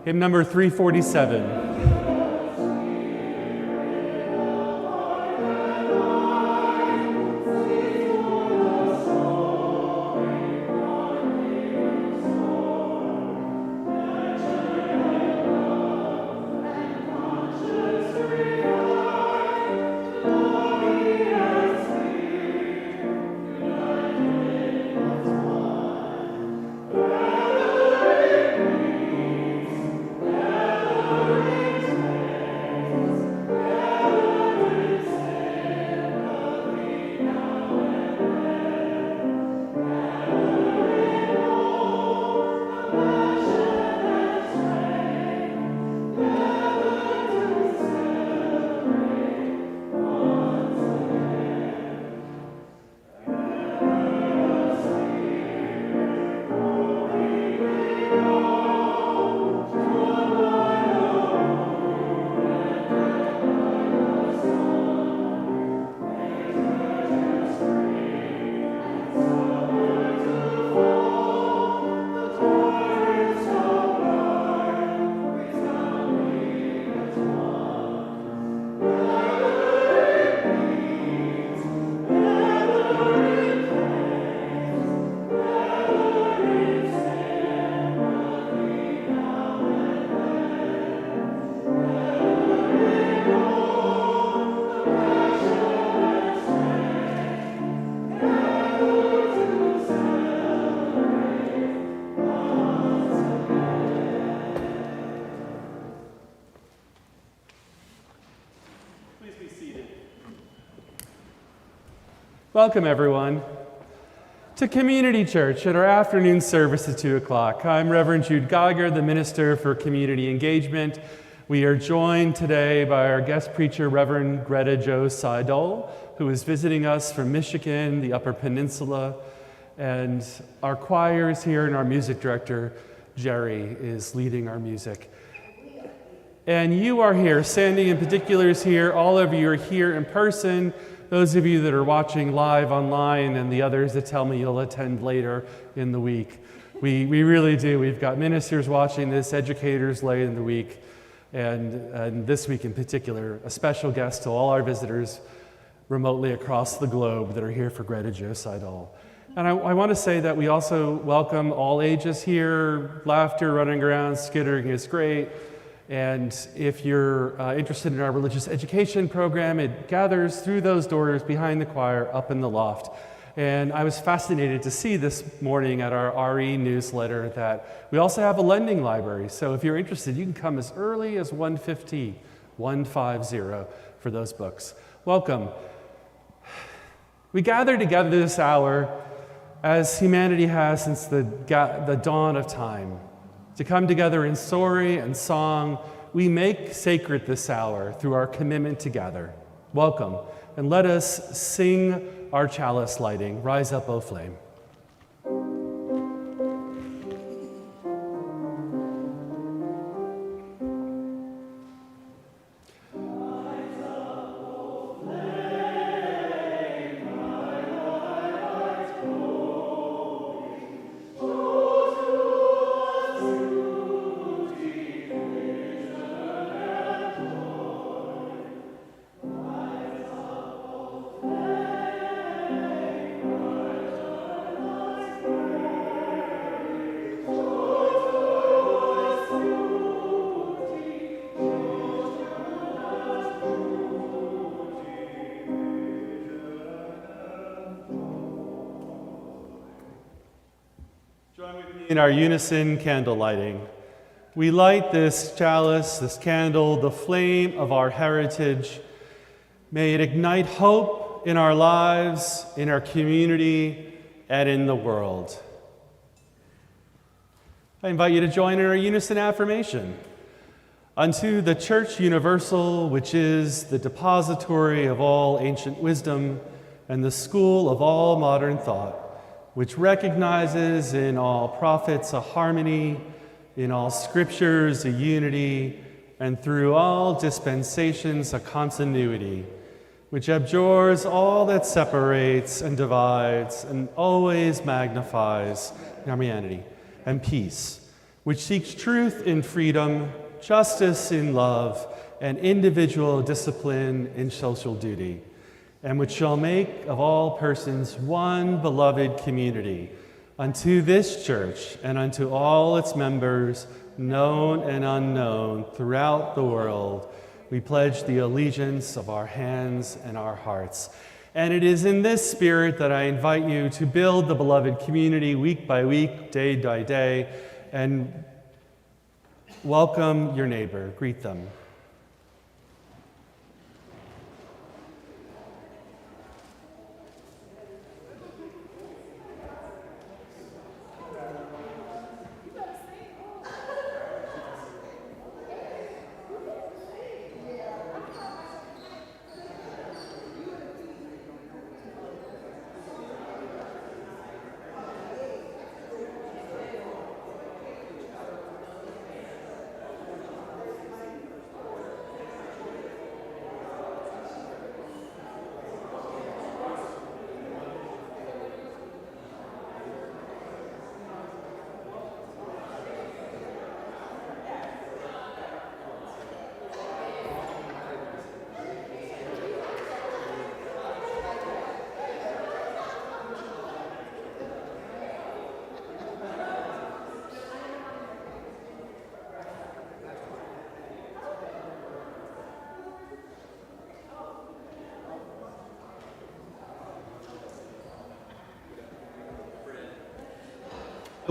Hymn number 347. Welcome, everyone, to Community Church at our afternoon service at 2 o'clock. I'm Reverend Jude Geiger, the Minister for Community Engagement. We are joined today by our guest preacher, Reverend Greta Jo Seidohl, who is visiting us from Michigan, the Upper Peninsula, and our choir is here, and our music director, Jerry, is leading our music. And you are here, Sandy in particular is here, all of you are here in person. Those of you that are watching live online and the others that tell me you'll attend later in the week. We really do. We've got ministers watching this, educators late in the week, and this week in particular, a special guest to all our visitors remotely across the globe that are here for Greta Jo Seidohl. And I want to say that we also welcome all ages here. Laughter, running around, skittering is great. And if you're interested in our religious education program, it gathers through those doors behind the choir up in the loft. And I was fascinated to see this morning at our RE newsletter that we also have a lending library. So if you're interested, you can come as early as 1:50 for those books. Welcome. We gather together this hour as humanity has since the dawn of time. To come together in story and song, we make sacred this hour through our commitment together. Welcome, and let us sing our chalice lighting. Rise up, O flame. In our unison candle lighting, we light this chalice, this candle, the flame of our heritage. May it ignite hope in our lives, in our community, and in the world. I invite you to join in our unison affirmation. Unto the Church Universal, which is the depository of all ancient wisdom and the school of all modern thought, which recognizes in all prophets a harmony, in all scriptures a unity, and through all dispensations a continuity, which abjures all that separates and divides and always magnifies harmony and peace. which seeks truth in freedom, justice in love, and individual discipline in social duty, and which shall make of all persons one beloved community, unto this church and unto all its members, known and unknown, throughout the world, we pledge the allegiance of our hands and our hearts. And it is in this spirit that I invite you to build the beloved community week by week, day by day, and welcome your neighbor, greet them.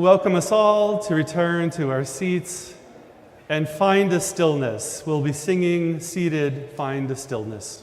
I welcome us all to return to our seats and find a stillness. We'll be singing seated, Find a Stillness.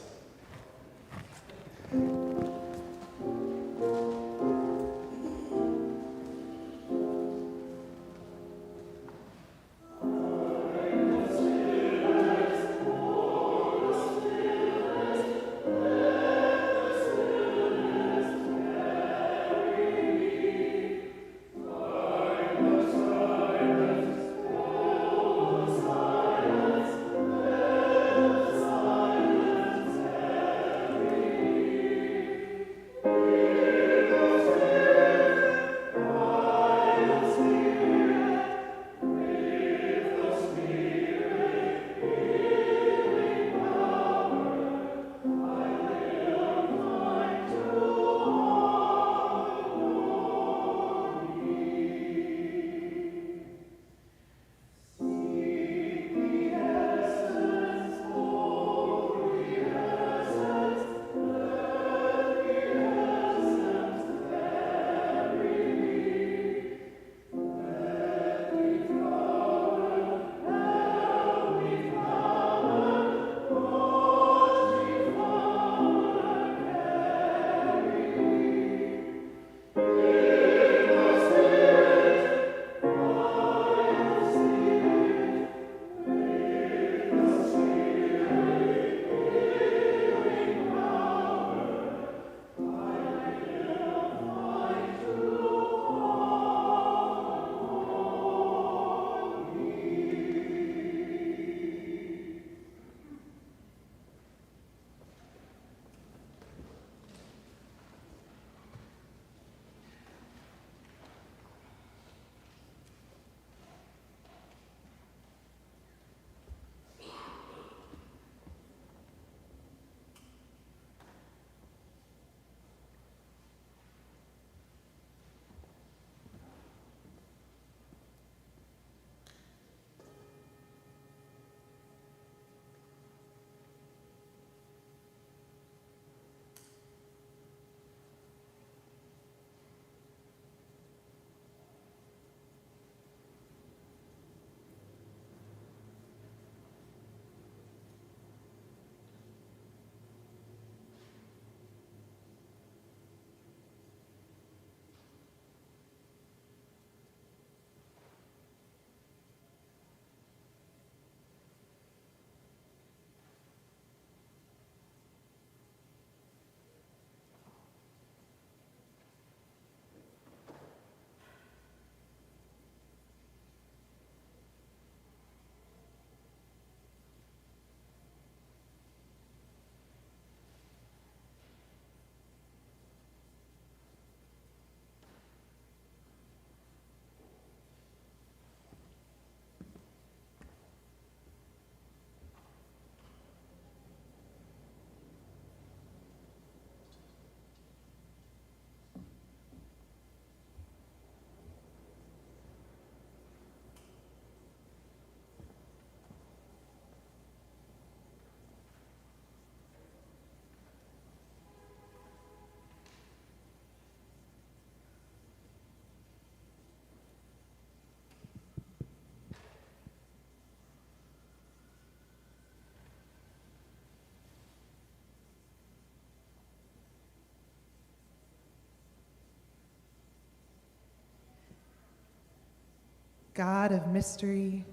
God of mystery,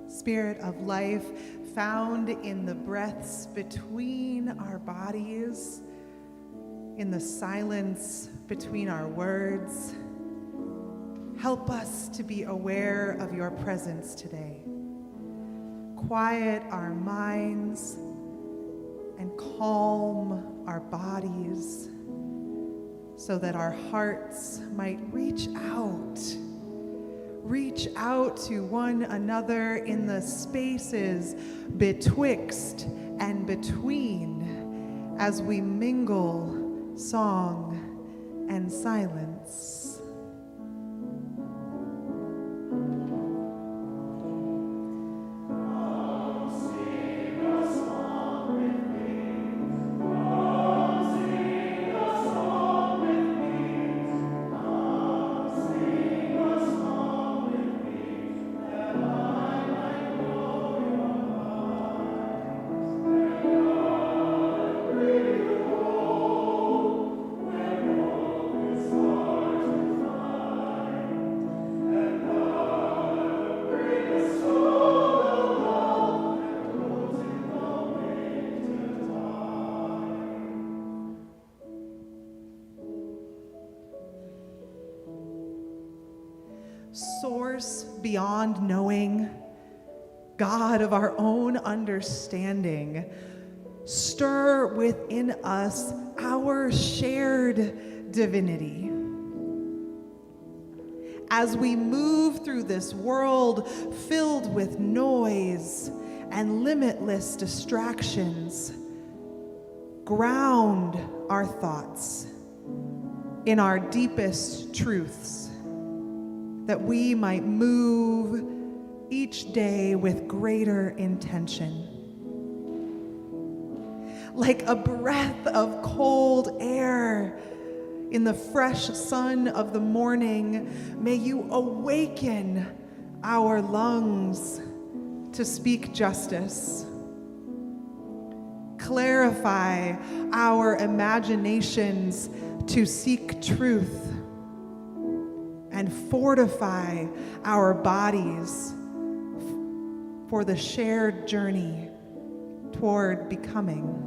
Spirit of life found in the breaths between our bodies, in the silence between our words, help us to be aware of your presence today. Quiet our minds and calm our bodies so that our hearts might reach out to one another in the spaces betwixt and between as we mingle song and silence. Source beyond knowing, God of our own understanding, stir within us our shared divinity. As we move through this world filled with noise and limitless distractions, ground our thoughts in our deepest truths, that we might move each day with greater intention. Like a breath of cold air in the fresh sun of the morning, may you awaken our lungs to speak justice. Clarify our imaginations to seek truth, and fortify our bodies for the shared journey toward becoming.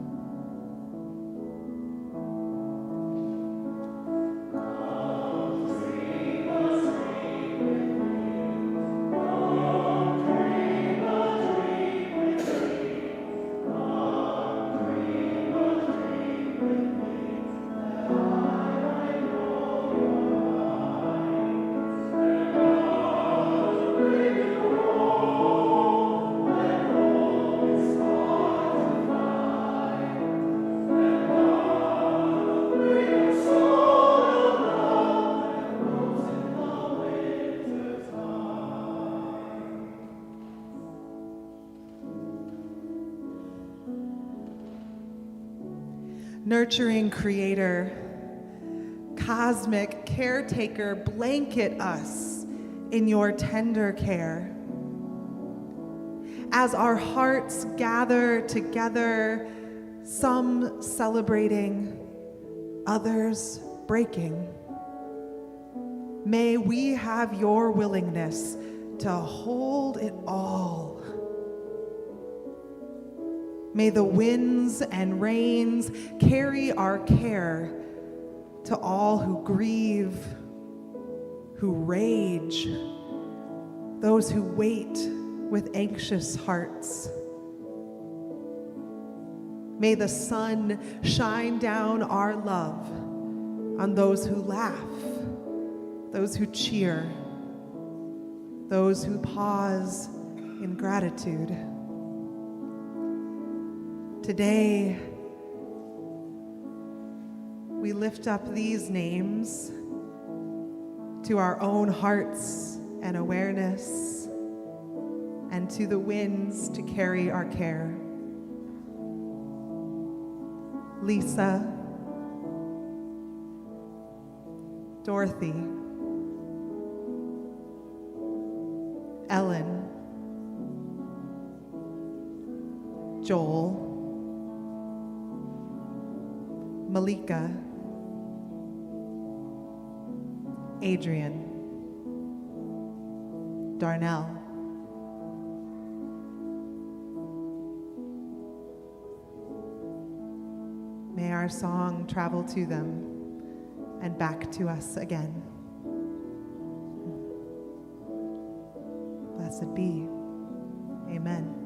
Nurturing Creator, cosmic caretaker, blanket us in your tender care. As our hearts gather together, some celebrating, others breaking, may we have your willingness to hold it all. May the winds and rains carry our care to all who grieve, who rage, those who wait with anxious hearts. May the sun shine down our love on those who laugh, those who cheer, those who pause in gratitude. Today, we lift up these names to our own hearts and awareness, and to the winds to carry our care. Lisa, Dorothy, Ellen, Joel, Malika, Adrian, Darnell. May our song travel to them and back to us again. Blessed be. Amen.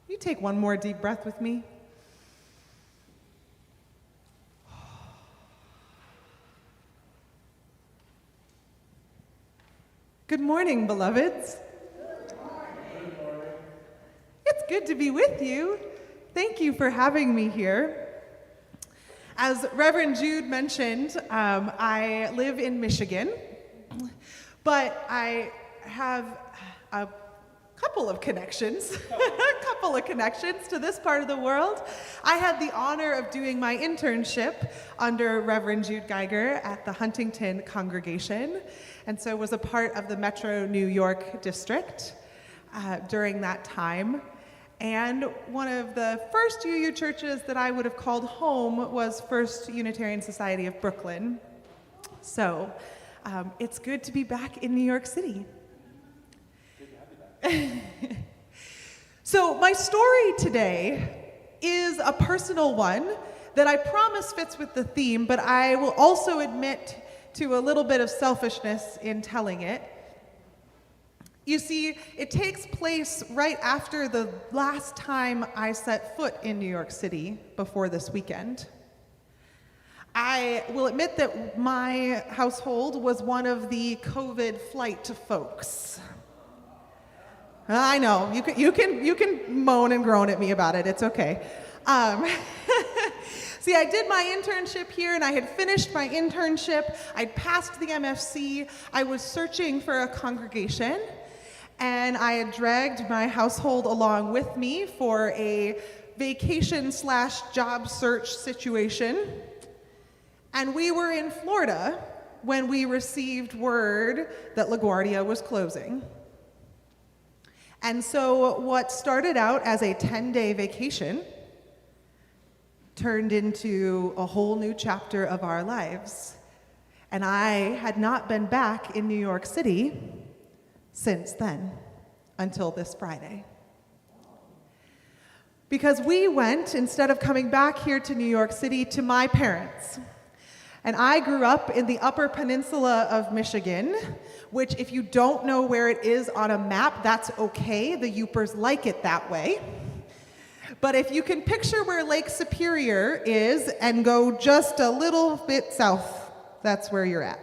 You take one more deep breath with me. Good morning, beloveds. Good morning. It's good to be with you. Thank you for having me here. As Reverend Jude mentioned, I live in Michigan, but I have a couple of connections to this part of the world. I had the honor of doing my internship under Reverend Jude Geiger at the Huntington congregation, and so was a part of the Metro New York district during that time. And one of the first UU churches that I would have called home was First Unitarian Society of Brooklyn. So it's good to be back in New York City. So my story today is a personal one that I promise fits with the theme, but I will also admit to a little bit of selfishness in telling it. You see, it takes place right after the last time I set foot in New York City before this weekend. I will admit that my household was one of the COVID flight folks. I know, you can moan and groan at me about it, it's okay. See, I did my internship here, and I had finished my internship. I'd passed the MFC. I was searching for a congregation, and I had dragged my household along with me for a vacation/job search situation. And we were in Florida when we received word that LaGuardia was closing. And so what started out as a 10-day vacation turned into a whole new chapter of our lives. And I had not been back in New York City since then, until this Friday. Because we went, instead of coming back here to New York City, to my parents. And I grew up in the Upper Peninsula of Michigan, which if you don't know where it is on a map, that's okay. The Yoopers like it that way. But if you can picture where Lake Superior is and go just a little bit south, that's where you're at.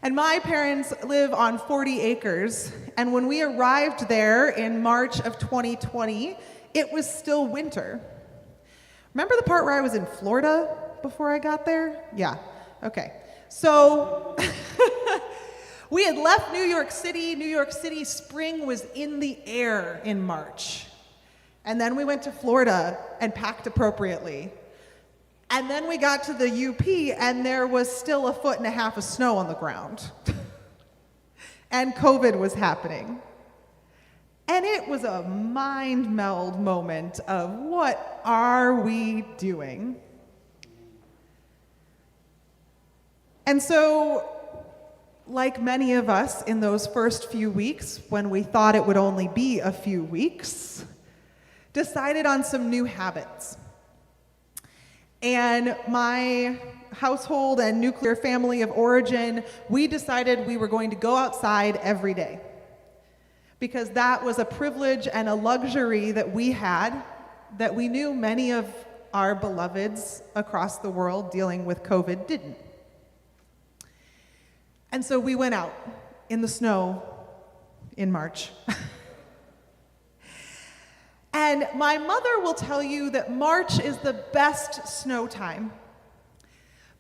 And my parents live on 40 acres, and when we arrived there in March of 2020, it was still winter. Remember the part where I was in Florida before I got there? Yeah, okay. So we had left New York City. New York City spring was in the air in March. And then we went to Florida and packed appropriately. And then we got to the UP and there was still 1.5 feet of snow on the ground. And COVID was happening. And it was a mind meld moment of what are we doing? And so, like many of us in those first few weeks, when we thought it would only be a few weeks, decided on some new habits. And my household and nuclear family of origin, we decided we were going to go outside every day. Because that was a privilege and a luxury that we had, that we knew many of our beloveds across the world dealing with COVID didn't. And so we went out in the snow in March. And my mother will tell you that March is the best snow time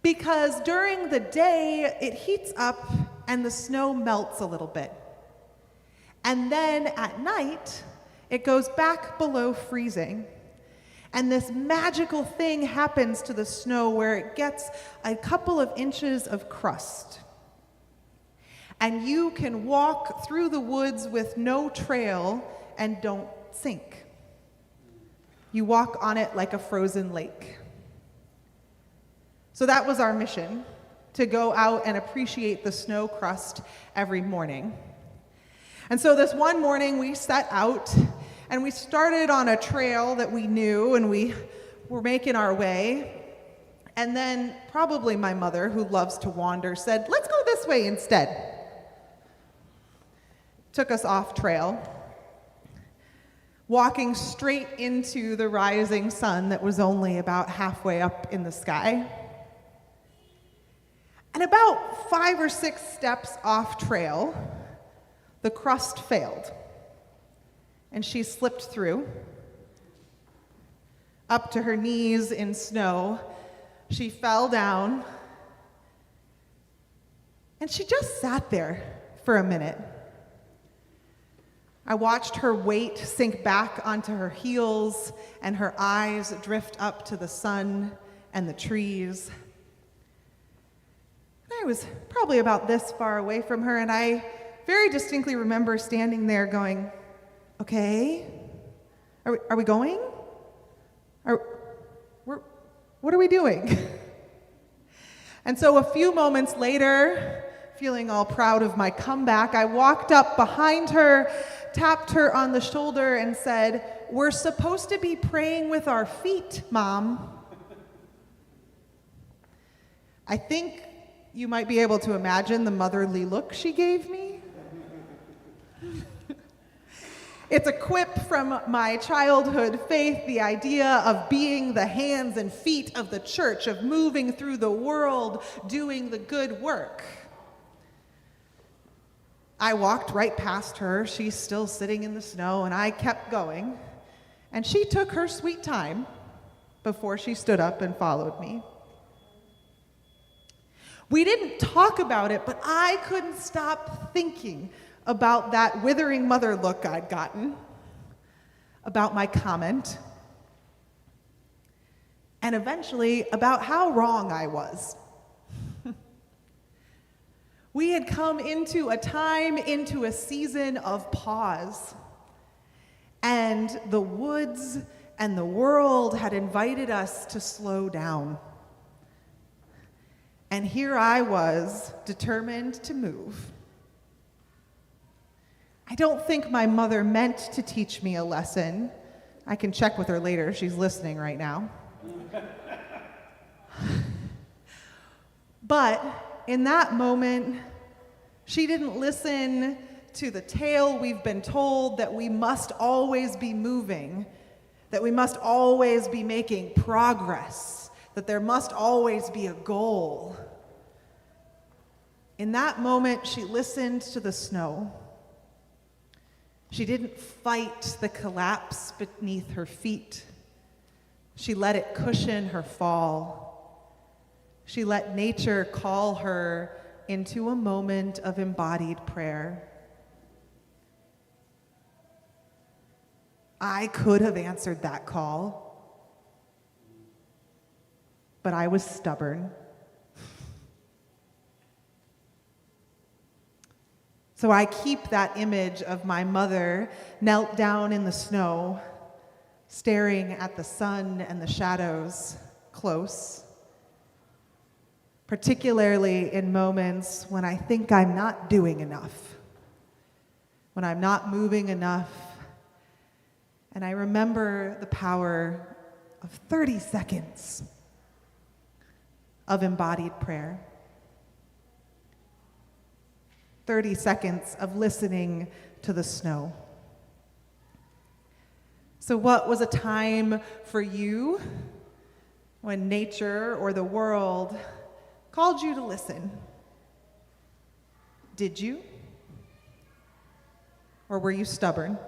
because during the day it heats up and the snow melts a little bit. And then at night it goes back below freezing. And this magical thing happens to the snow where it gets a couple of inches of crust. And you can walk through the woods with no trail and don't sink. You walk on it like a frozen lake. So that was our mission, to go out and appreciate the snow crust every morning. And so this one morning we set out and we started on a trail that we knew and we were making our way. And then probably my mother, who loves to wander, said, "Let's go this way instead." Took us off trail, walking straight into the rising sun that was only about halfway up in the sky. And about 5 or 6 steps off trail, the crust failed, and she slipped through. Up to her knees in snow, she fell down, and she just sat there for a minute. I watched her weight sink back onto her heels and her eyes drift up to the sun and the trees. I was probably about this far away from her, and I very distinctly remember standing there going, "Okay, are we going? What are we doing?" And so a few moments later, feeling all proud of my comeback, I walked up behind her, tapped her on the shoulder and said, "We're supposed to be praying with our feet, Mom." I think you might be able to imagine the motherly look she gave me. It's a quip from my childhood faith, the idea of being the hands and feet of the church, of moving through the world, doing the good work. I walked right past her. She's still sitting in the snow, and I kept going. And she took her sweet time before she stood up and followed me. We didn't talk about it, but I couldn't stop thinking about that withering mother look I'd gotten, about my comment, and eventually about how wrong I was. We had come into a time, into a season of pause, and the woods and the world had invited us to slow down. And here I was, determined to move. I don't think my mother meant to teach me a lesson. I can check with her later. She's listening right now. But in that moment, she didn't listen to the tale we've been told that we must always be moving, that we must always be making progress, that there must always be a goal. In that moment, she listened to the snow. She didn't fight the collapse beneath her feet. She let it cushion her fall. She let nature call her into a moment of embodied prayer. I could have answered that call, but I was stubborn. So I keep that image of my mother knelt down in the snow, staring at the sun and the shadows close, particularly in moments when I think I'm not doing enough, when I'm not moving enough. And I remember the power of 30 seconds of embodied prayer. 30 seconds of listening to the snow. So what was a time for you when nature or the world called you to listen? Did you? Or were you stubborn?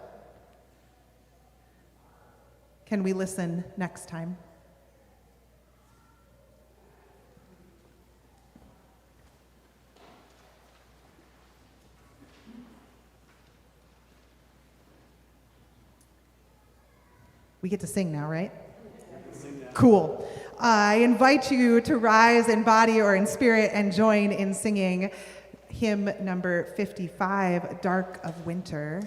Can we listen next time? We get to sing now, right? Cool. I invite you to rise in body or in spirit and join in singing hymn number 55, Dark of Winter.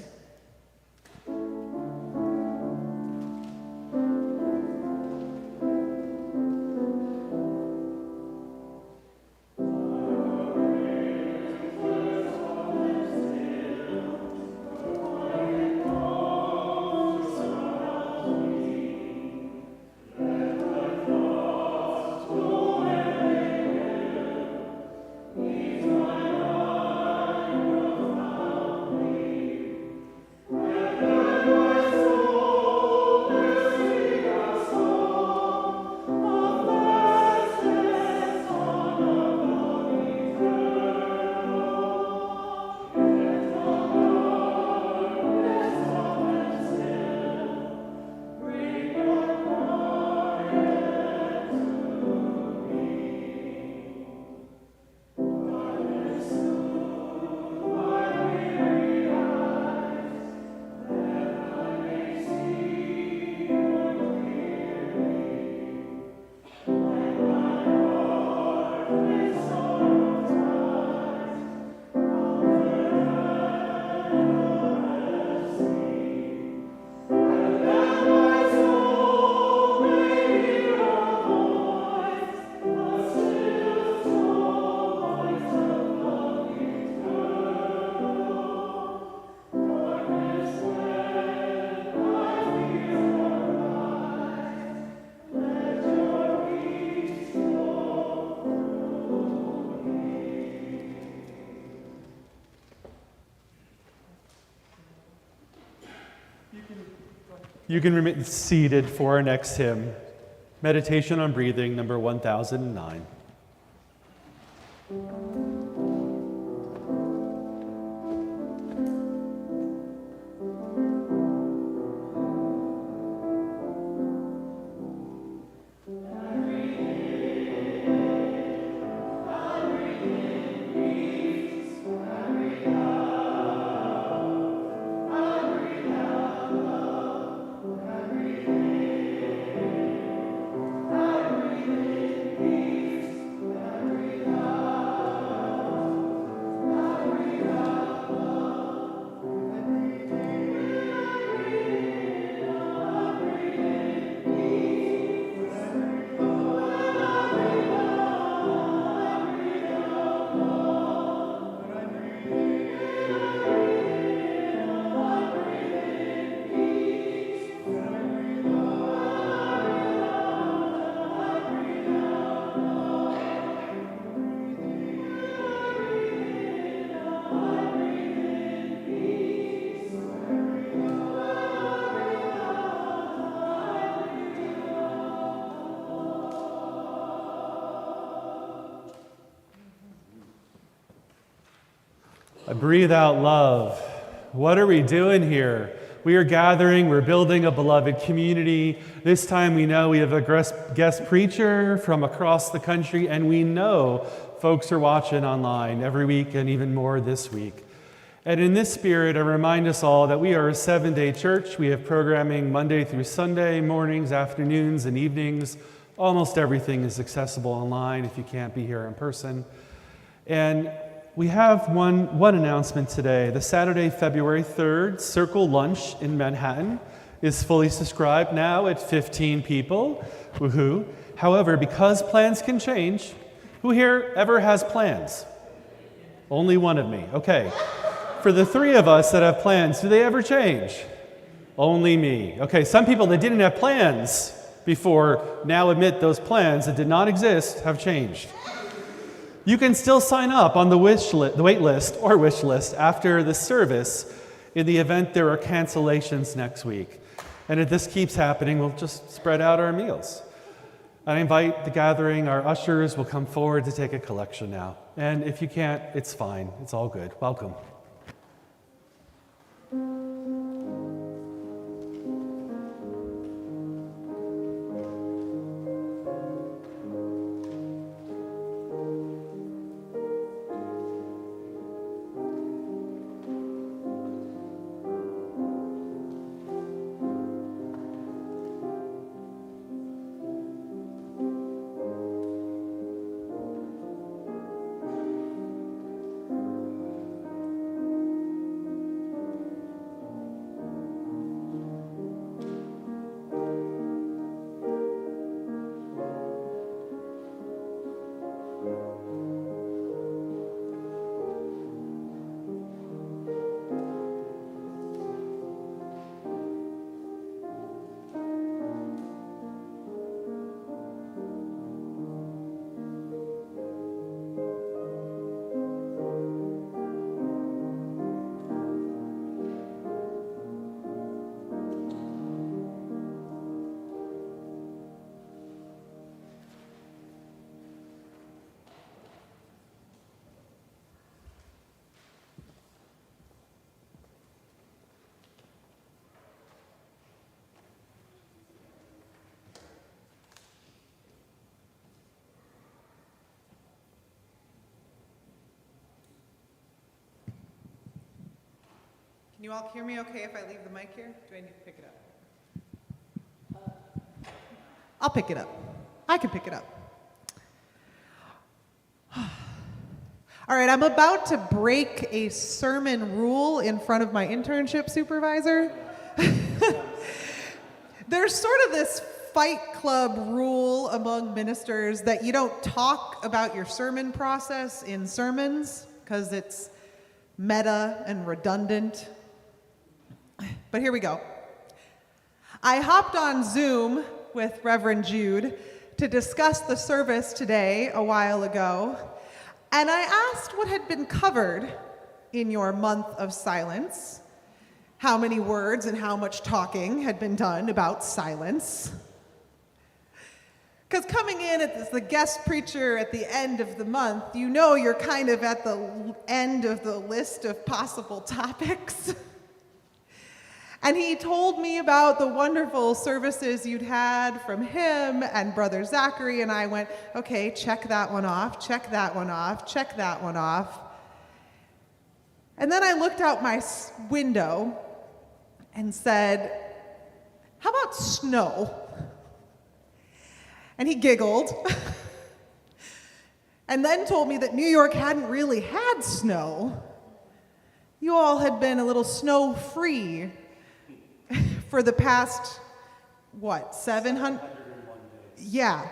You can remain seated for our next hymn, Meditation on Breathing, number 1009. I breathe out love. What are we doing here? We are gathering, we're building a beloved community. This time we know we have a guest preacher from across the country, and we know folks are watching online every week and even more this week. And in this spirit, I remind us all that we are a 7-day church. We have programming Monday through Sunday, mornings, afternoons, and evenings. Almost everything is accessible online if you can't be here in person. And we have one announcement today. The Saturday, February 3rd, Circle Lunch in Manhattan is fully subscribed now at 15 people. Woohoo. However, because plans can change, who here ever has plans? Only one of me. Okay. For the 3 of us that have plans, do they ever change? Only me. Okay, some people that didn't have plans before now admit those plans that did not exist have changed. You can still sign up on the wait list or wish list after the service in the event there are cancellations next week. And if this keeps happening, we'll just spread out our meals. I invite the gathering. Our ushers will come forward to take a collection now. And if you can't, it's fine. It's all good. Welcome. Can you all hear me okay if I leave the mic here? Do I need to pick it up? I'll pick it up. I can pick it up. All right, I'm about to break a sermon rule in front of my internship supervisor. There's sort of this Fight Club rule among ministers that you don't talk about your sermon process in sermons because it's meta and redundant. But here we go. I hopped on Zoom with Reverend Jude to discuss the service today a while ago, and I asked what had been covered in your month of silence, how many words and how much talking had been done about silence. Because coming in as the guest preacher at the end of the month, you know you're kind of at the end of the list of possible topics. And he told me about the wonderful services you'd had from him and Brother Zachary, and I went, okay, check that one off, check that one off, check that one off. And then I looked out my window and said, how about snow? And he giggled, and then told me that New York hadn't really had snow. You all had been a little snow-free for the past, 700?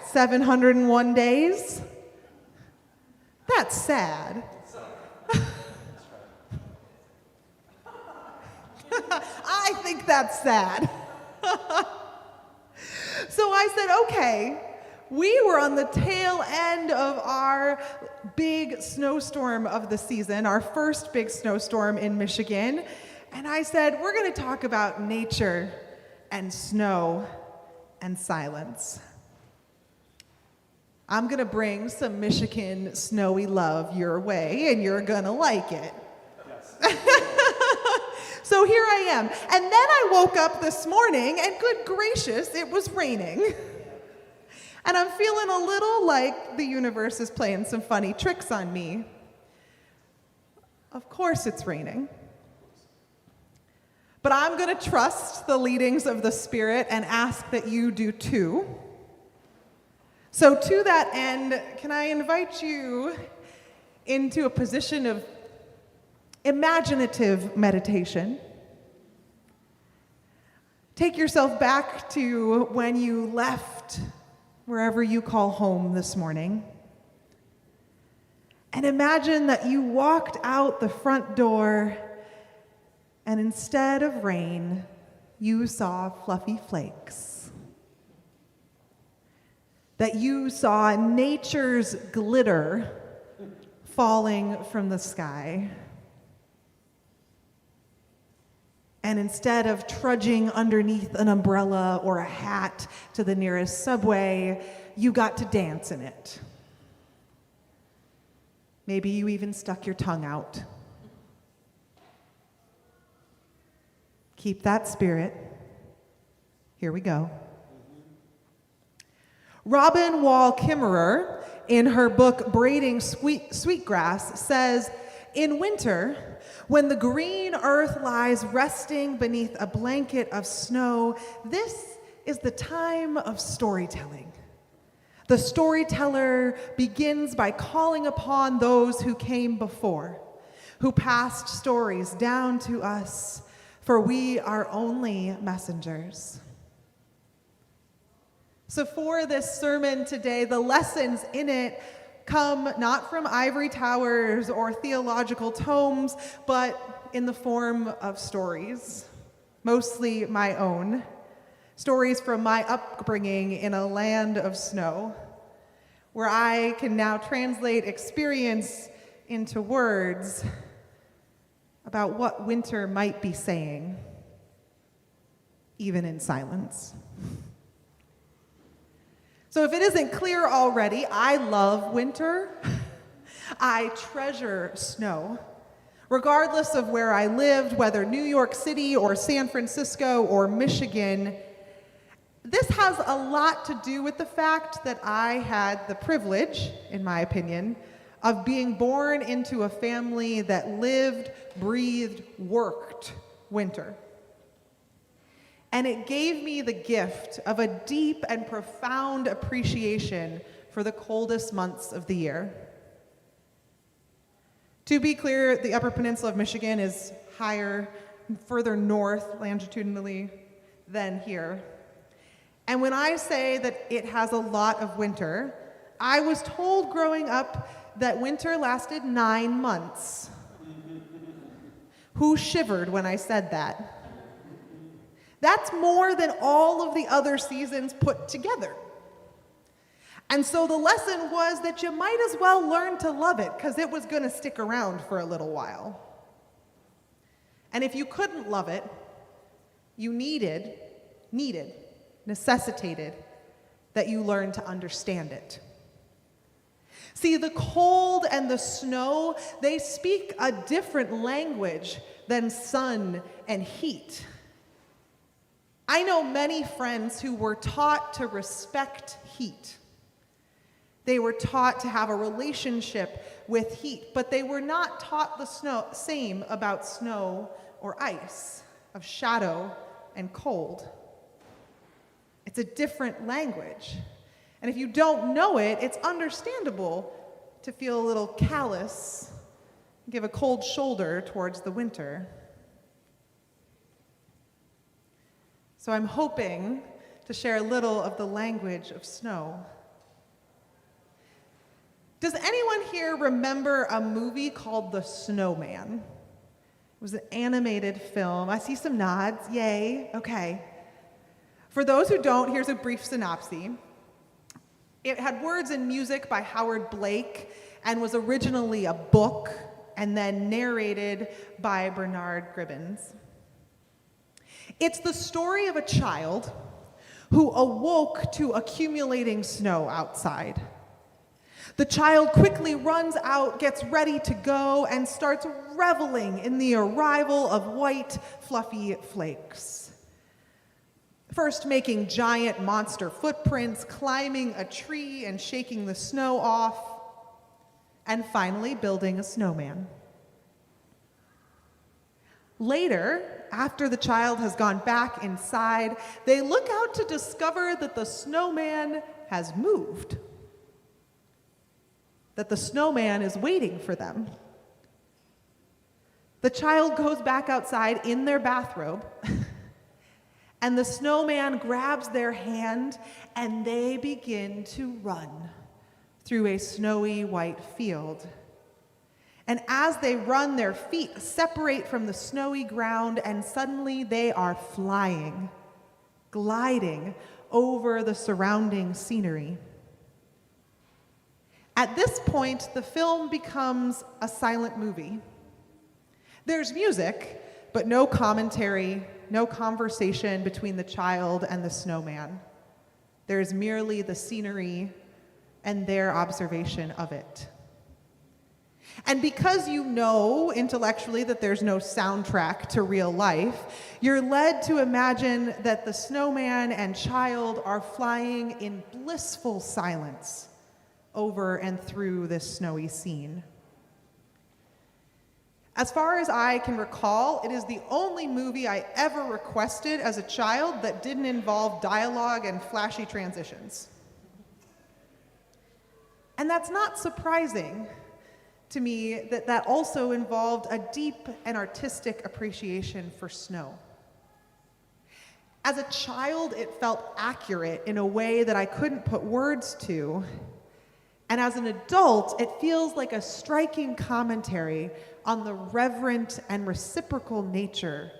701 days? That's sad. I think that's sad. So I said, okay, we were on the tail end of our big snowstorm of the season, our first big snowstorm in Michigan. And I said, we're going to talk about nature and snow and silence. I'm going to bring some Michigan snowy love your way, and you're going to like it. So here I am. And then I woke up this morning, and good gracious, it was raining. And I'm feeling a little like the universe is playing some funny tricks on me. Of course it's raining. But I'm going to trust the leadings of the Spirit and ask that you do too. So to that end, can I invite you into a position of imaginative meditation? Take yourself back to when you left wherever you call home this morning. And imagine that you walked out the front door, and instead of rain, you saw fluffy flakes. That you saw nature's glitter falling from the sky. And instead of trudging underneath an umbrella or a hat to the nearest subway, you got to dance in it. Maybe you even stuck your tongue out. Keep that spirit. Here we go. Robin Wall Kimmerer, in her book Braiding Sweetgrass, says, "In winter, when the green earth lies resting beneath a blanket of snow, this is the time of storytelling. The storyteller begins by calling upon those who came before, who passed stories down to us, for we are only messengers." So for this sermon today, the lessons in it come not from ivory towers or theological tomes, but in the form of stories, mostly my own. Stories from my upbringing in a land of snow, where I can now translate experience into words about what winter might be saying, even in silence. So if it isn't clear already, I love winter. I treasure snow. Regardless of where I lived, whether New York City or San Francisco or Michigan, this has a lot to do with the fact that I had the privilege, in my opinion, of being born into a family that lived, breathed, worked winter. And it gave me the gift of a deep and profound appreciation for the coldest months of the year. To be clear, the Upper Peninsula of Michigan is higher, further north longitudinally than here. And when I say that it has a lot of winter, I was told growing up that winter lasted 9 months. Who shivered when I said that? That's more than all of the other seasons put together. And so the lesson was that you might as well learn to love it, because it was going to stick around for a little while. And if you couldn't love it, you necessitated that you learn to understand it. See, the cold and the snow, they speak a different language than sun and heat. I know many friends who were taught to respect heat. They were taught to have a relationship with heat, but they were not taught the same about snow or ice, of shadow and cold. It's a different language. And if you don't know it, it's understandable to feel a little callous, give a cold shoulder towards the winter. So I'm hoping to share a little of the language of snow. Does anyone here remember a movie called The Snowman? It was an animated film. I see some nods. Yay. Okay. For those who don't, here's a brief synopsis. It had words and music by Howard Blake and was originally a book and then narrated by Bernard Cribbins. It's the story of a child who awoke to accumulating snow outside. The child quickly runs out, gets ready to go, and starts reveling in the arrival of white, fluffy flakes. First making giant monster footprints, climbing a tree and shaking the snow off, and finally building a snowman. Later, after the child has gone back inside, they look out to discover that the snowman has moved, that the snowman is waiting for them. The child goes back outside in their bathrobe, and the snowman grabs their hand, and they begin to run through a snowy white field. And as they run, their feet separate from the snowy ground, and suddenly they are flying, gliding over the surrounding scenery. At this point, the film becomes a silent movie. There's music, but no commentary, no conversation between the child and the snowman. There's merely the scenery and their observation of it. And because you know intellectually that there's no soundtrack to real life, you're led to imagine that the snowman and child are flying in blissful silence over and through this snowy scene. As far as I can recall, it is the only movie I ever requested as a child that didn't involve dialogue and flashy transitions. And that's not surprising to me that also involved a deep and artistic appreciation for snow. As a child, it felt accurate in a way that I couldn't put words to. And as an adult, it feels like a striking commentary on the reverent and reciprocal nature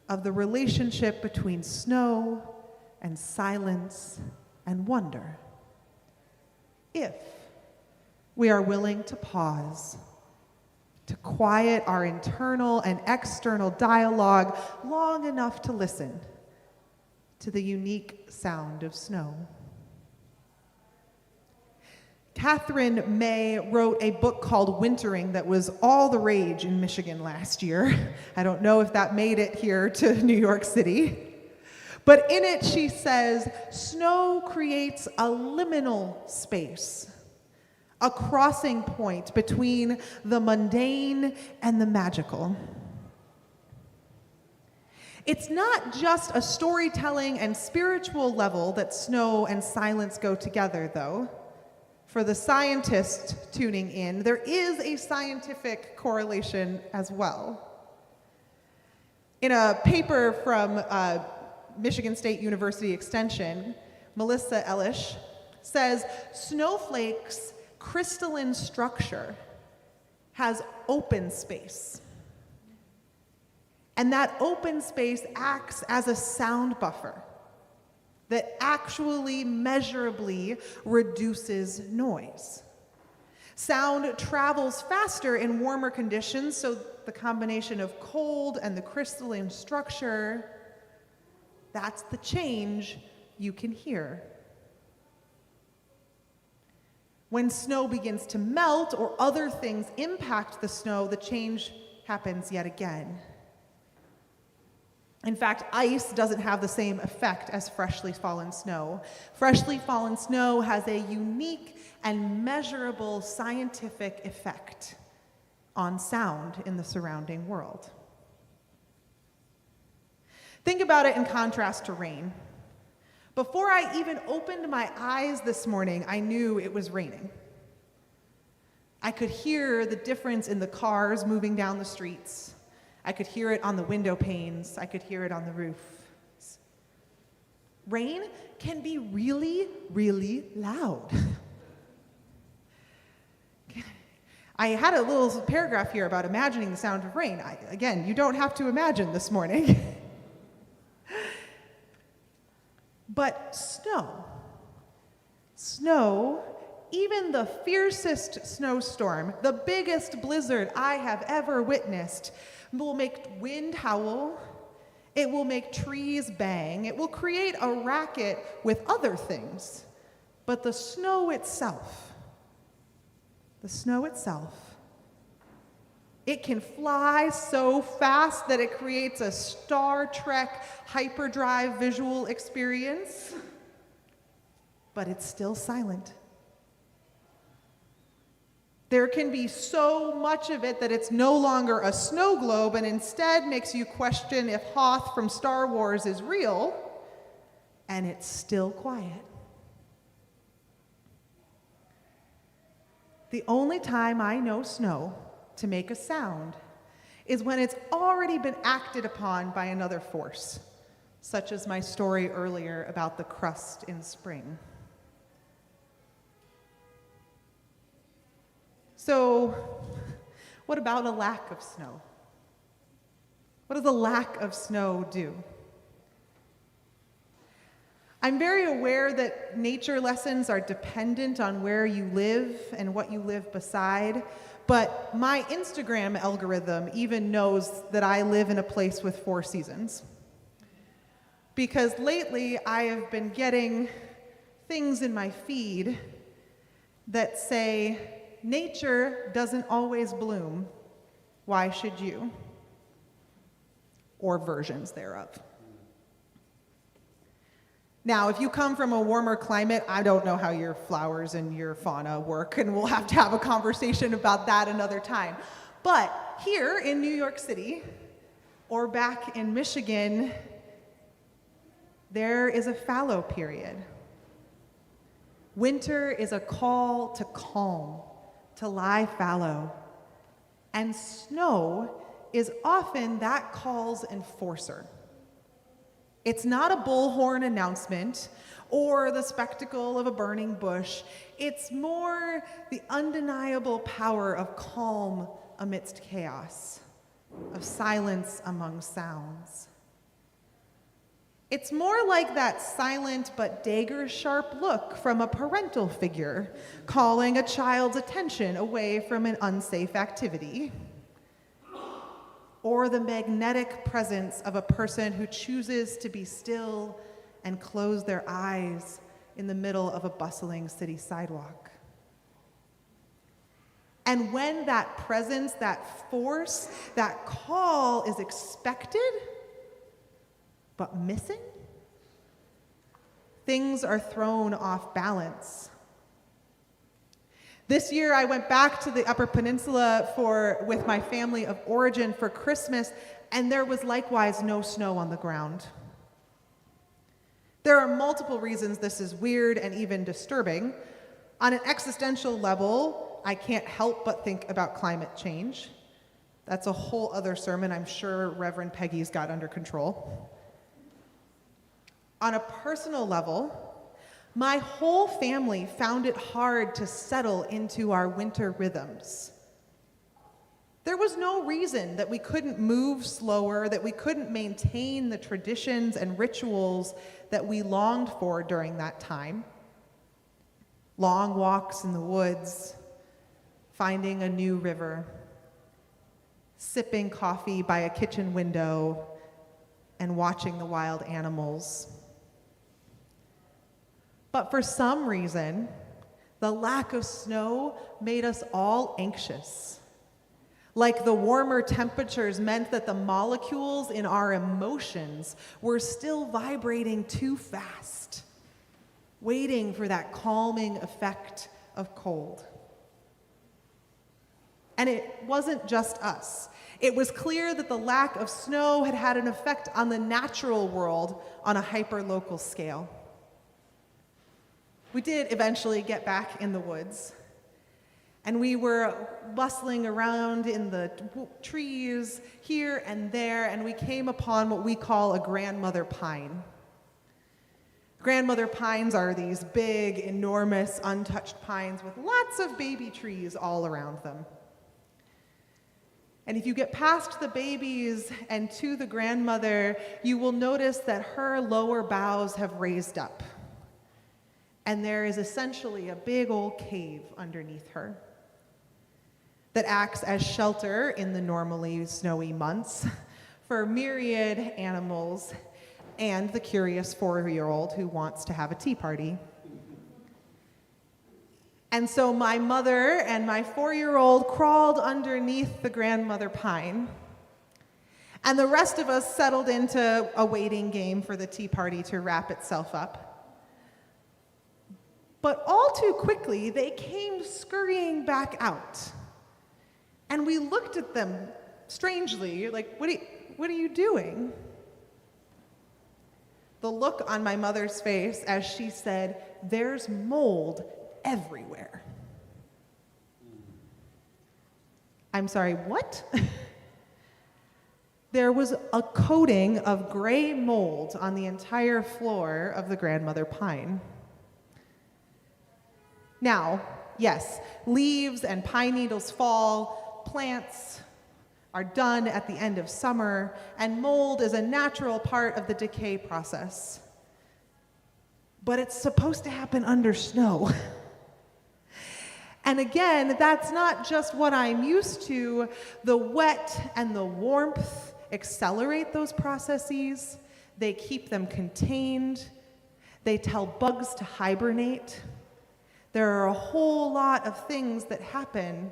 of the relationship between snow and silence and wonder. If we are willing to pause, to quiet our internal and external dialogue long enough to listen to the unique sound of snow. Catherine May wrote a book called Wintering that was all the rage in Michigan last year. I don't know if that made it here to New York City. But in it, she says, snow creates a liminal space, a crossing point between the mundane and the magical. It's not just a storytelling and spiritual level that snow and silence go together, though. For the scientists tuning in, there is a scientific correlation as well. In a paper from Michigan State University Extension, Melissa Elish says, snowflakes' crystalline structure has open space. And that open space acts as a sound buffer that actually measurably reduces noise. Sound travels faster in warmer conditions, so the combination of cold and the crystalline structure, that's the change you can hear. When snow begins to melt or other things impact the snow, the change happens yet again. In fact, ice doesn't have the same effect as freshly fallen snow. Freshly fallen snow has a unique and measurable scientific effect on sound in the surrounding world. Think about it in contrast to rain. Before I even opened my eyes this morning, I knew it was raining. I could hear the difference in the cars moving down the streets. I could hear it on the window panes. I could hear it on the roof. Rain can be really, really loud. I had a little paragraph here about imagining the sound of rain. Again, you don't have to imagine this morning. But snow, even the fiercest snowstorm, the biggest blizzard I have ever witnessed, will make wind howl, it will make trees bang, it will create a racket with other things, but the snow itself the snow itself. It can fly so fast that it creates a Star Trek hyperdrive visual experience, but it's still silent. There can be so much of it that it's no longer a snow globe and instead makes you question if Hoth from Star Wars is real, and it's still quiet. The only time I know snow to make a sound is when it's already been acted upon by another force, such as my story earlier about the crust in spring. So, what about a lack of snow? What does a lack of snow do? I'm very aware that nature lessons are dependent on where you live and what you live beside, but my Instagram algorithm even knows that I live in a place with 4 seasons. Because lately I have been getting things in my feed that say, nature doesn't always bloom, why should you? Or versions thereof. Now, if you come from a warmer climate, I don't know how your flowers and your fauna work, and we'll have to have a conversation about that another time. But here in New York City, or back in Michigan, there is a fallow period. Winter is a call to calm, to lie fallow. And snow is often that call's enforcer. It's not a bullhorn announcement or the spectacle of a burning bush. It's more the undeniable power of calm amidst chaos, of silence among sounds. It's more like that silent but dagger-sharp look from a parental figure calling a child's attention away from an unsafe activity. Or the magnetic presence of a person who chooses to be still and close their eyes in the middle of a bustling city sidewalk. And when that presence, that force, that call is expected, but missing, things are thrown off balance. This year I went back to the Upper Peninsula with my family of origin for Christmas, and there was likewise no snow on the ground. There are multiple reasons this is weird and even disturbing. On an existential level, I can't help but think about climate change. That's a whole other sermon I'm sure Reverend Peggy's got under control. On a personal level, my whole family found it hard to settle into our winter rhythms. There was no reason that we couldn't move slower, that we couldn't maintain the traditions and rituals that we longed for during that time. Long walks in the woods, finding a new river, sipping coffee by a kitchen window, and watching the wild animals. But for some reason, the lack of snow made us all anxious. Like the warmer temperatures meant that the molecules in our emotions were still vibrating too fast, waiting for that calming effect of cold. And it wasn't just us. It was clear that the lack of snow had had an effect on the natural world on a hyper-local scale. We did eventually get back in the woods, and we were bustling around in the trees here and there, and we came upon what we call a grandmother pine. Grandmother pines are these big, enormous, untouched pines with lots of baby trees all around them. And if you get past the babies and to the grandmother, you will notice that her lower boughs have raised up. And there is essentially a big old cave underneath her that acts as shelter in the normally snowy months for myriad animals and the curious 4-year-old who wants to have a tea party. And so my mother and my 4-year-old crawled underneath the grandmother pine, and the rest of us settled into a waiting game for the tea party to wrap itself up. But all too quickly, they came scurrying back out. And we looked at them strangely, like, what are you doing? The look on my mother's face as she said, "There's mold everywhere." I'm sorry, what? There was a coating of gray mold on the entire floor of the grandmother pine. Now, yes, leaves and pine needles fall, plants are done at the end of summer, and mold is a natural part of the decay process. But it's supposed to happen under snow. And again, that's not just what I'm used to. The wet and the warmth accelerate those processes. They keep them contained. They tell bugs to hibernate. There are a whole lot of things that happen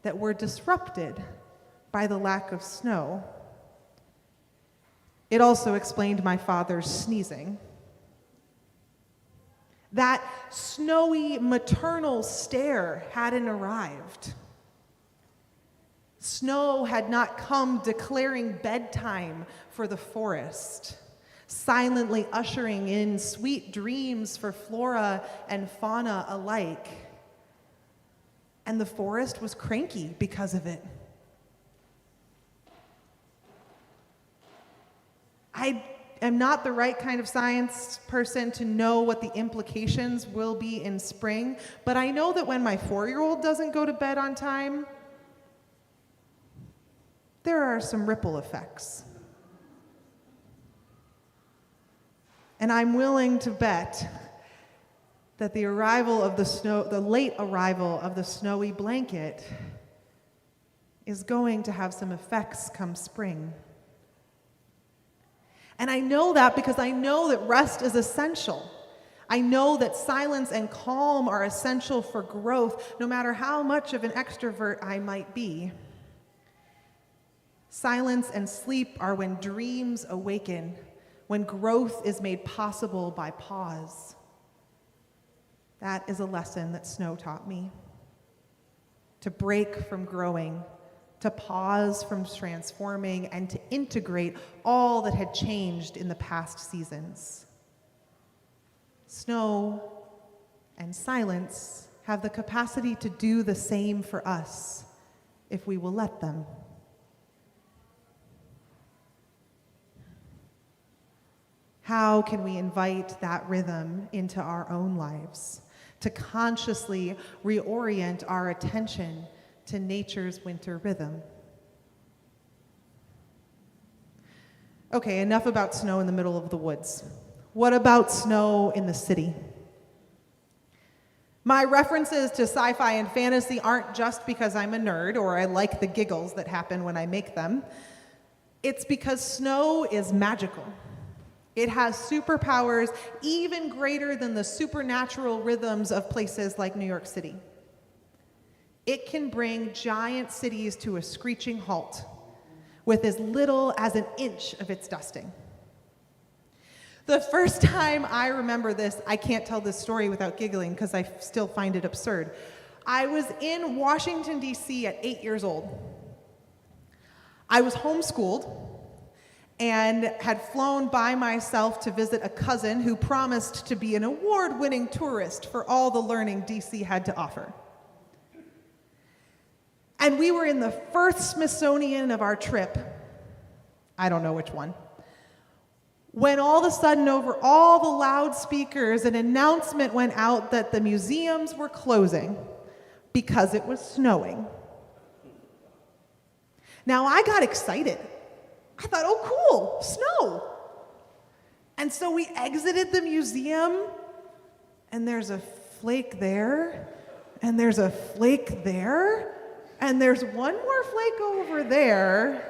that were disrupted by the lack of snow. It also explained my father's sneezing. That snowy maternal stare hadn't arrived. Snow had not come declaring bedtime for the forest, silently ushering in sweet dreams for flora and fauna alike. And the forest was cranky because of it. I am not the right kind of science person to know what the implications will be in spring, but I know that when my 4-year-old doesn't go to bed on time, there are some ripple effects. And I'm willing to bet that the arrival of the snow, the late arrival of the snowy blanket, is going to have some effects come spring. And I know that because I know that rest is essential. I know that silence and calm are essential for growth, no matter how much of an extrovert I might be. Silence and sleep are when dreams awaken, when growth is made possible by pause. That is a lesson that snow taught me. To break from growing, to pause from transforming, and to integrate all that had changed in the past seasons. Snow and silence have the capacity to do the same for us if we will let them. How can we invite that rhythm into our own lives, to consciously reorient our attention to nature's winter rhythm? Okay, enough about snow in the middle of the woods. What about snow in the city? My references to sci-fi and fantasy aren't just because I'm a nerd or I like the giggles that happen when I make them. It's because snow is magical. It has superpowers even greater than the supernatural rhythms of places like New York City. It can bring giant cities to a screeching halt with as little as an inch of its dusting. The first time I remember this, I can't tell this story without giggling because I still find it absurd. I was in Washington, D.C. at 8 years old. I was homeschooled and had flown by myself to visit a cousin who promised to be an award-winning tourist for all the learning D.C. had to offer. And we were in the first Smithsonian of our trip. I don't know which one. When all of a sudden, over all the loudspeakers, an announcement went out that the museums were closing because it was snowing. Now, I got excited. I thought, oh, cool, snow. And so we exited the museum, and there's a flake there, and there's a flake there, and there's one more flake over there.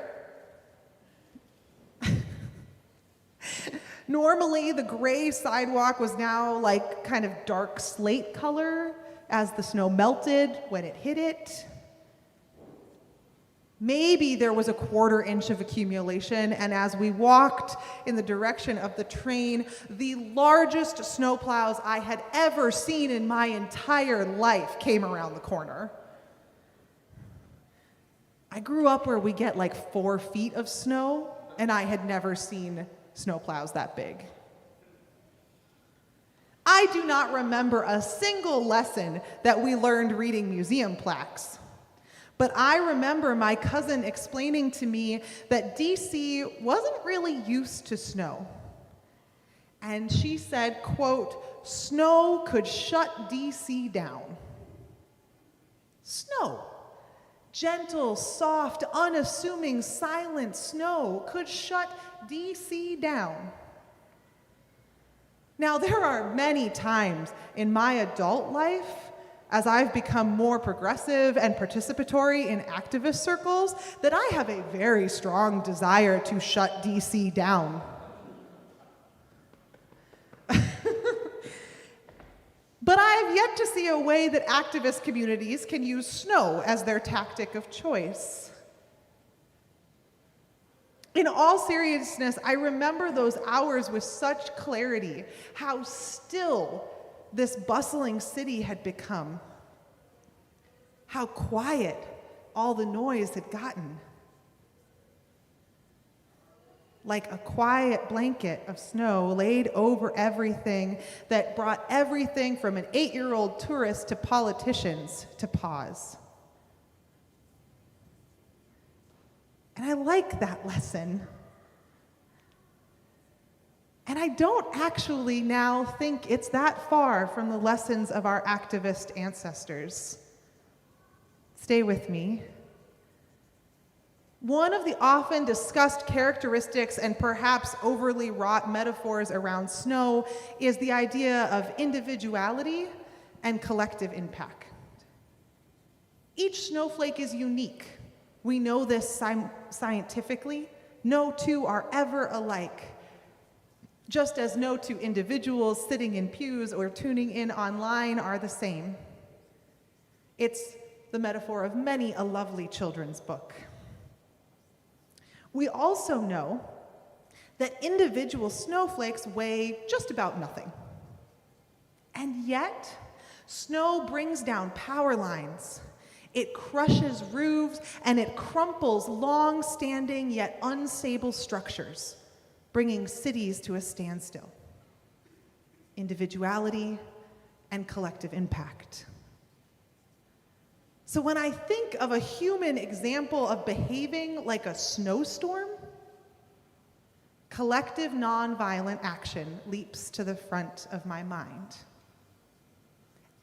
Normally, the gray sidewalk was now like kind of dark slate color as the snow melted when it hit it. Maybe there was a 1/4 inch of accumulation, and as we walked in the direction of the train, the largest snowplows I had ever seen in my entire life came around the corner. I grew up where we get like 4 feet of snow, and I had never seen snowplows that big. I do not remember a single lesson that we learned reading museum plaques. But I remember my cousin explaining to me that DC wasn't really used to snow. And she said, quote, "Snow could shut DC down." Snow. Gentle, soft, unassuming, silent snow could shut DC down. Now, there are many times in my adult life, as I've become more progressive and participatory in activist circles, that I have a very strong desire to shut DC down. But I have yet to see a way that activist communities can use snow as their tactic of choice. In all seriousness, I remember those hours with such clarity, how still this bustling city had become, how quiet all the noise had gotten. Like a quiet blanket of snow laid over everything that brought everything from an 8-year-old tourist to politicians to pause. And I like that lesson. And I don't actually now think it's that far from the lessons of our activist ancestors. Stay with me. One of the often discussed characteristics and perhaps overly wrought metaphors around snow is the idea of individuality and collective impact. Each snowflake is unique. We know this scientifically. No two are ever alike. Just as no two individuals sitting in pews or tuning in online are the same. It's the metaphor of many a lovely children's book. We also know that individual snowflakes weigh just about nothing. And yet, snow brings down power lines. It crushes roofs, and it crumples long-standing yet unstable structures, bringing cities to a standstill. Individuality and collective impact. So when I think of a human example of behaving like a snowstorm, collective nonviolent action leaps to the front of my mind.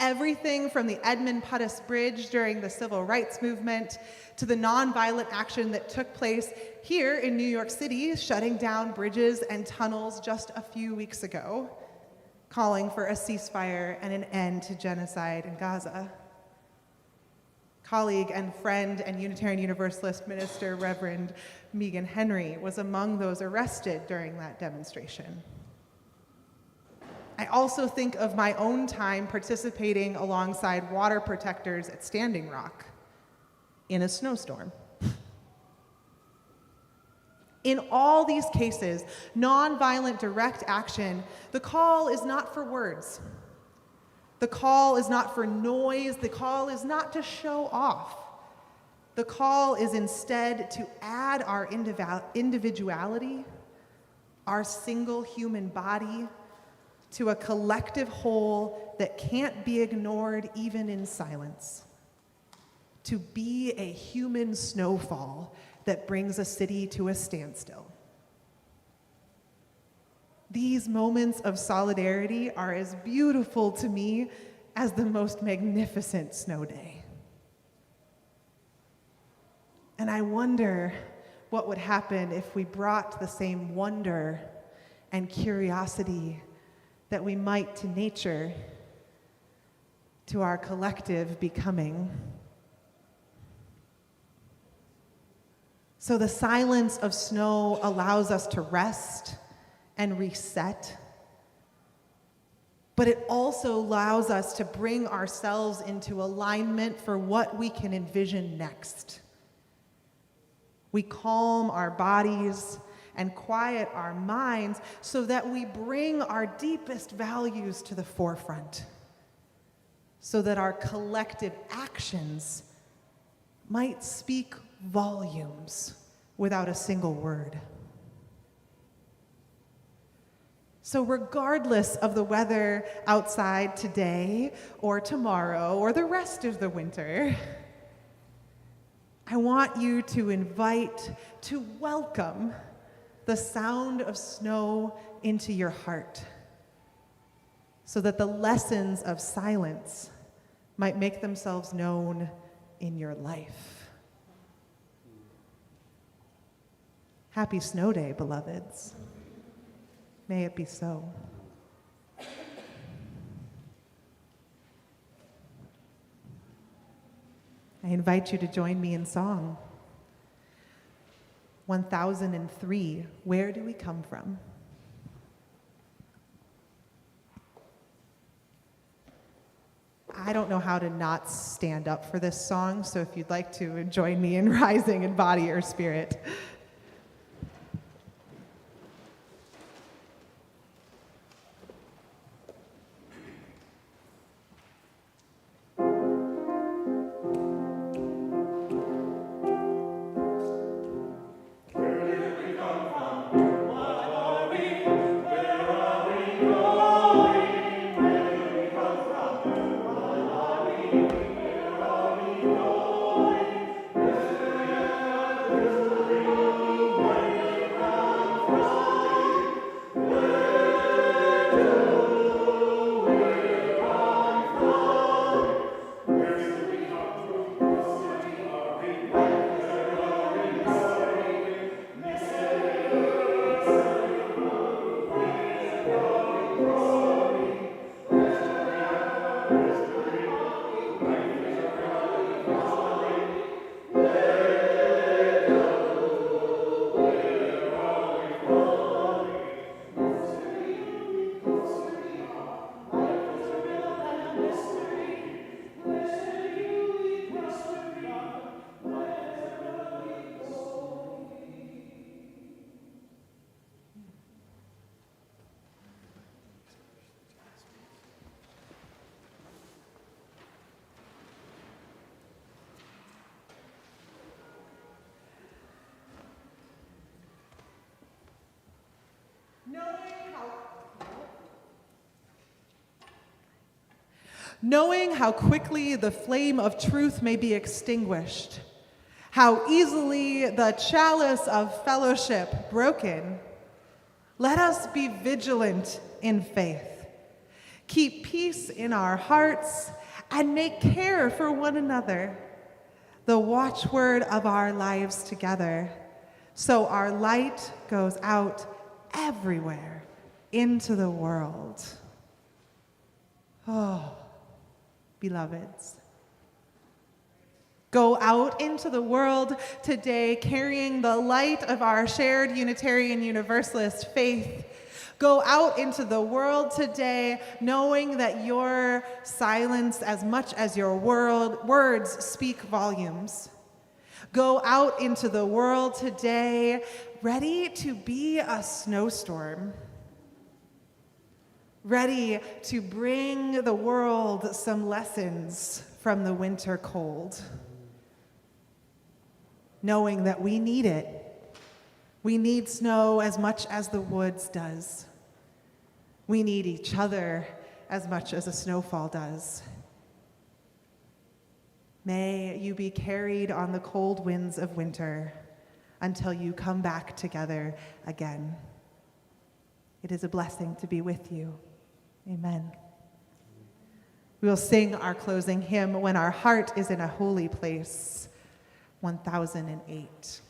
Everything from the Edmund Pettus Bridge during the Civil Rights Movement to the nonviolent action that took place here in New York City, shutting down bridges and tunnels just a few weeks ago, calling for a ceasefire and an end to genocide in Gaza. Colleague and friend and Unitarian Universalist minister, Reverend Megan Henry, was among those arrested during that demonstration. I also think of my own time participating alongside water protectors at Standing Rock in a snowstorm. In all these cases, nonviolent direct action, the call is not for words. The call is not for noise. The call is not to show off. The call is instead to add our individuality, our single human body, to a collective whole that can't be ignored even in silence. To be a human snowfall that brings a city to a standstill. These moments of solidarity are as beautiful to me as the most magnificent snow day. And I wonder what would happen if we brought the same wonder and curiosity that we might to nature, to our collective becoming. So the silence of snow allows us to rest and reset. but it also allows us to bring ourselves into alignment for what we can envision next. We calm our bodies and quiet our minds so that we bring our deepest values to the forefront, so that our collective actions might speak volumes without a single word. So regardless of the weather outside today or tomorrow or the rest of the winter, I want you to welcome the sound of snow into your heart, so that the lessons of silence might make themselves known in your life. Happy Snow Day, beloveds. May it be so. I invite you to join me in song. 1003, Where Do We Come From? I don't know how to not stand up for this song, so if you'd like to join me in rising in body or spirit. Knowing how quickly the flame of truth may be extinguished, how easily the chalice of fellowship broken, let us be vigilant in faith, keep peace in our hearts, and make care for one another the watchword of our lives together, so our light goes out everywhere into the world. Oh, beloveds, go out into the world today carrying the light of our shared Unitarian Universalist faith. Go out into the world today knowing that your silence, as much as your words, speak volumes. Go out into the world today ready to be a snowstorm, ready to bring the world some lessons from the winter cold, knowing that we need it. We need snow as much as the woods does. We need each other as much as a snowfall does. May you be carried on the cold winds of winter until you come back together again. It is a blessing to be with you. Amen. We will sing our closing hymn, When Our Heart is in a Holy Place, 1008.